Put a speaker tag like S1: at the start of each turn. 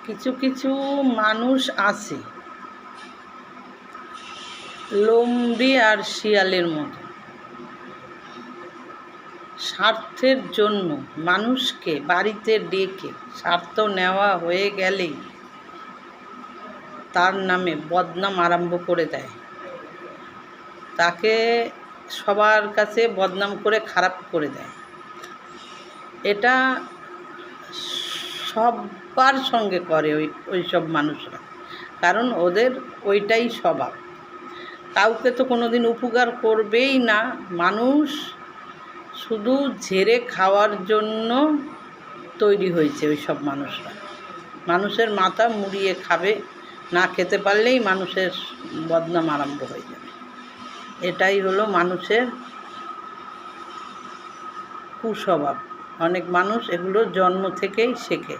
S1: কিছু কিছু মানুষ আছে লোমড়ি আর শিয়ালের মতো, স্বার্থের জন্য মানুষকে বাড়িতে ডেকে স্বার্থ নেওয়া হয়ে গেলেই তার নামে বদনাম আরম্ভ করে দেয়। তাকে সবার কাছে বদনাম করে খারাপ করে দেয়। এটা সবার সঙ্গে করে ওইসব মানুষরা, কারণ ওদের ওইটাই স্বভাব। কাউকে তো কোনো দিন উপকার করবেই না। মানুষ শুধু ঝেড়ে খাওয়ার জন্য তৈরি হয়েছে ওইসব মানুষরা। মানুষের মাথা মুড়িয়ে খাবে, না খেতে পারলেই মানুষের বদনাম আরম্ভ হয়ে যাবে। এটাই হলো মানুষের কুস্বভাব। অনেক মানুষ এগুলো জন্ম থেকেই শেখে।